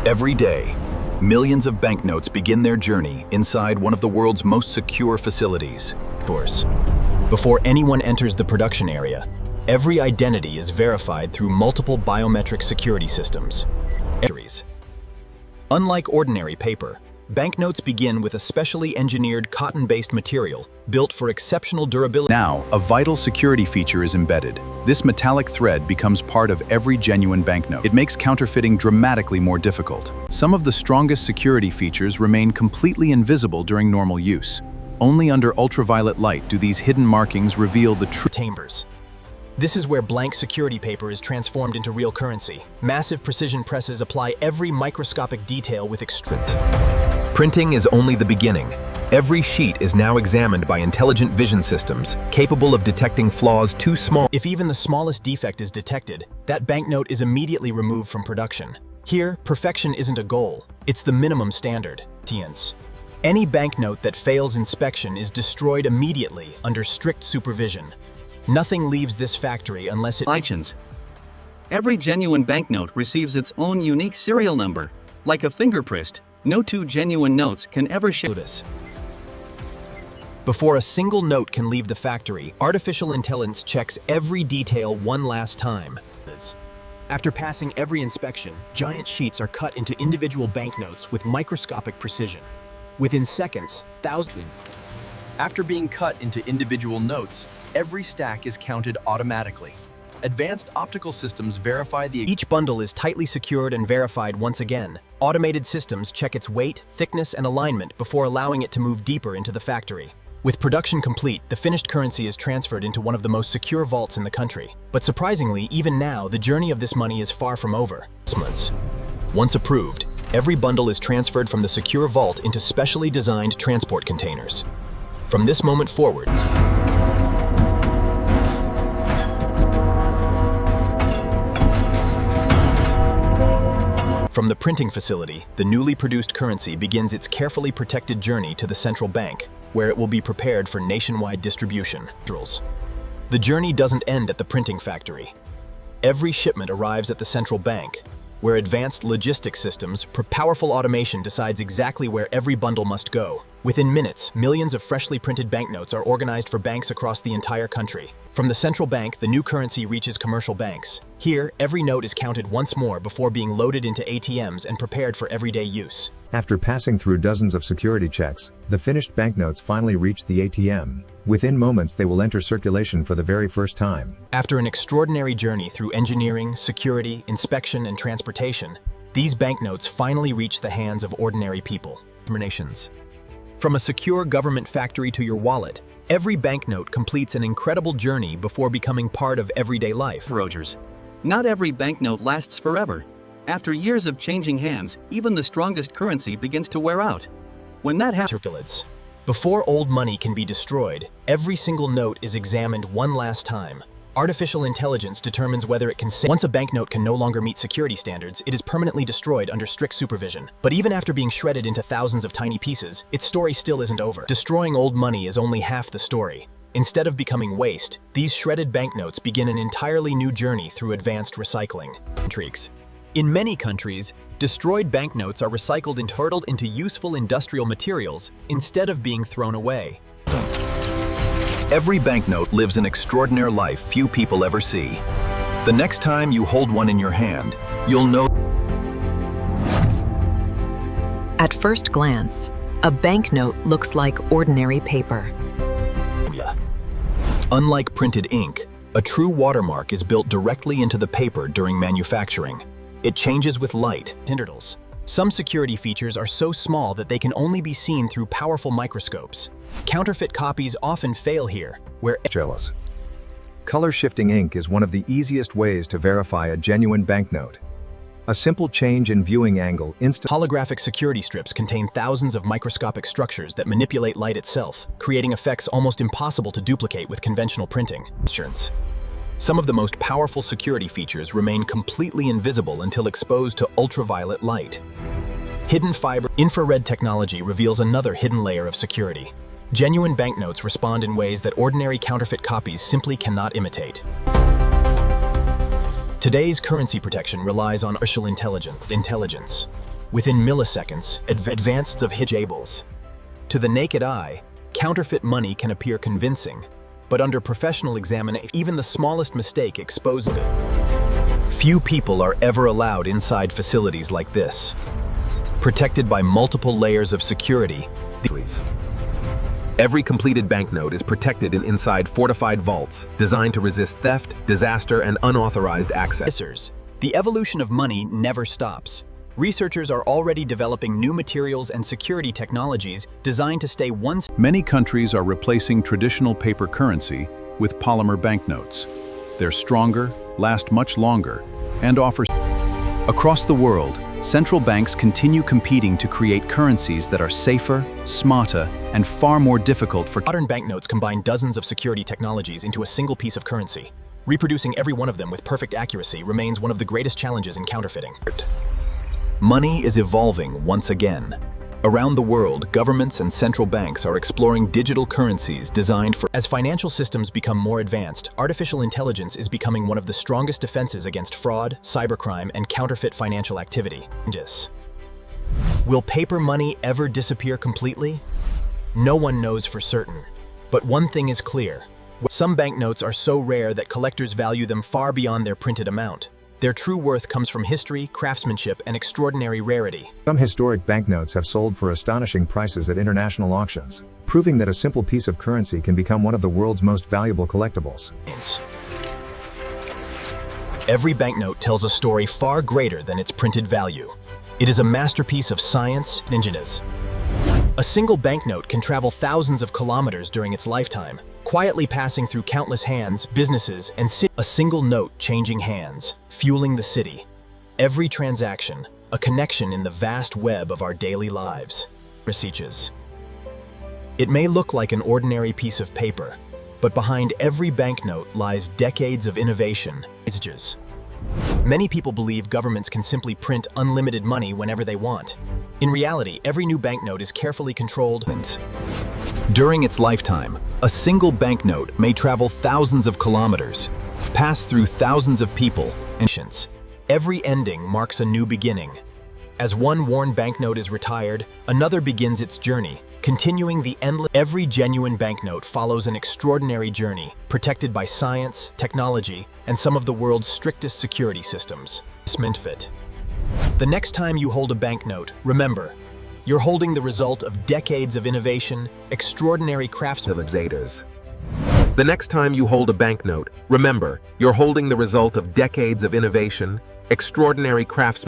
Every day, millions of banknotes begin their journey inside one of the world's most secure facilities. Before anyone enters the production area, every identity is verified through multiple biometric security systems. Unlike ordinary paper, banknotes begin with a specially engineered cotton-based material built for exceptional durability. Now, a vital security feature is embedded. This metallic thread becomes part of every genuine banknote. It makes counterfeiting dramatically more difficult. Some of the strongest security features remain completely invisible during normal use. Only under ultraviolet light do these hidden markings reveal the true chambers. This is where blank security paper is transformed into real currency. Massive precision presses apply every microscopic detail with extreme. Printing is only the beginning. Every sheet is now examined by intelligent vision systems, capable of detecting flaws too small. If even the smallest defect is detected, that banknote is immediately removed from production. Here, perfection isn't a goal, it's the minimum standard. Any banknote that fails inspection is destroyed immediately under strict supervision. Nothing leaves this factory unless it license. Every genuine banknote receives its own unique serial number. Like a fingerprint, no two genuine notes can ever share this. Before a single note can leave the factory, artificial intelligence checks every detail one last time. After passing every inspection, giant sheets are cut into individual banknotes with microscopic precision. Within seconds, thousands. After being cut into individual notes, every stack is counted automatically. Advanced optical systems verify each bundle is tightly secured and verified once again. Automated systems check its weight, thickness, and alignment before allowing it to move deeper into the factory. With production complete, the finished currency is transferred into one of the most secure vaults in the country. But surprisingly, even now, the journey of this money is far from over. Once approved, every bundle is transferred from the secure vault into specially designed transport containers. From this moment forward, from the printing facility, the newly produced currency begins its carefully protected journey to the central bank, where it will be prepared for nationwide distribution. The journey doesn't end at the printing factory. Every shipment arrives at the central bank, where advanced logistics systems, powerful automation decides exactly where every bundle must go. Within minutes, millions of freshly printed banknotes are organized for banks across the entire country. From the central bank, the new currency reaches commercial banks. Here, every note is counted once more before being loaded into ATMs and prepared for everyday use. After passing through dozens of security checks, the finished banknotes finally reach the ATM. Within moments, they will enter circulation for the very first time. After an extraordinary journey through engineering, security, inspection, and transportation, these banknotes finally reach the hands of ordinary people. From a secure government factory to your wallet, every banknote completes an incredible journey before becoming part of everyday life. Rogers. Not every banknote lasts forever. After years of changing hands, even the strongest currency begins to wear out. When that happens, before old money can be destroyed, every single note is examined one last time. Artificial intelligence determines whether it can Once a banknote can no longer meet security standards, it is permanently destroyed under strict supervision. But even after being shredded into thousands of tiny pieces, its story still isn't over. Destroying old money is only half the story. Instead of becoming waste, these shredded banknotes begin an entirely new journey through advanced recycling. Intrigues. In many countries, destroyed banknotes are recycled and turtled into useful industrial materials instead of being thrown away. Every banknote lives an extraordinary life few people ever see. The next time you hold one in your hand, you'll know. At first glance, a banknote looks like ordinary paper. Unlike printed ink, a true watermark is built directly into the paper during manufacturing. It changes with light. Some security features are so small that they can only be seen through powerful microscopes. Counterfeit copies often fail here, where Color shifting ink is one of the easiest ways to verify a genuine banknote. A simple change in viewing angle holographic security strips contain thousands of microscopic structures that manipulate light itself, creating effects almost impossible to duplicate with conventional printing. Some of the most powerful security features remain completely invisible until exposed to ultraviolet light. Hidden fiber infrared technology reveals another hidden layer of security. Genuine banknotes respond in ways that ordinary counterfeit copies simply cannot imitate. Today's currency protection relies on artificial intelligence. within milliseconds, advanced of hijables. To the naked eye, counterfeit money can appear convincing, but under professional examination, even the smallest mistake exposes it. Few people are ever allowed inside facilities like this. Protected by multiple layers of security, Every completed banknote is protected inside fortified vaults designed to resist theft, disaster, and unauthorized access. The evolution of money never stops. Researchers are already developing new materials and security technologies designed to stay one step. Many countries are replacing traditional paper currency with polymer banknotes. They're stronger, last much longer, and offer. Across the world, central banks continue competing to create currencies that are safer, smarter, and far more difficult for. Modern banknotes combine dozens of security technologies into a single piece of currency. Reproducing every one of them with perfect accuracy remains one of the greatest challenges in counterfeiting. Money is evolving once again. Around the world, governments and central banks are exploring digital currencies designed for. As financial systems become more advanced, artificial intelligence is becoming one of the strongest defenses against fraud, cybercrime, and counterfeit financial activity. Will paper money ever disappear completely? No one knows for certain. But one thing is clear. Some banknotes are so rare that collectors value them far beyond their printed amount. Their true worth comes from history, craftsmanship, and extraordinary rarity. Some historic banknotes have sold for astonishing prices at international auctions, proving that a simple piece of currency can become one of the world's most valuable collectibles. Every banknote tells a story far greater than its printed value. It is a masterpiece of science and engineers. A single banknote can travel thousands of kilometers during its lifetime, quietly passing through countless hands, businesses, and cities. A single note changing hands, fueling the city. Every transaction, a connection in the vast web of our daily lives. Receipts. It may look like an ordinary piece of paper, but behind every banknote lies decades of innovation. Many people believe governments can simply print unlimited money whenever they want. In reality, every new banknote is carefully controlled. During its lifetime, a single banknote may travel thousands of kilometers, pass through thousands of people, and nations. Every ending marks a new beginning. As one worn banknote is retired, another begins its journey, continuing the endless. Every genuine banknote follows an extraordinary journey, protected by science, technology, and some of the world's strictest security systems. Counterfeit. The next time you hold a banknote, remember, you're holding the result of decades of innovation, extraordinary craftsmanship. The next time you hold a banknote, remember, you're holding the result of decades of innovation, extraordinary craftsmanship.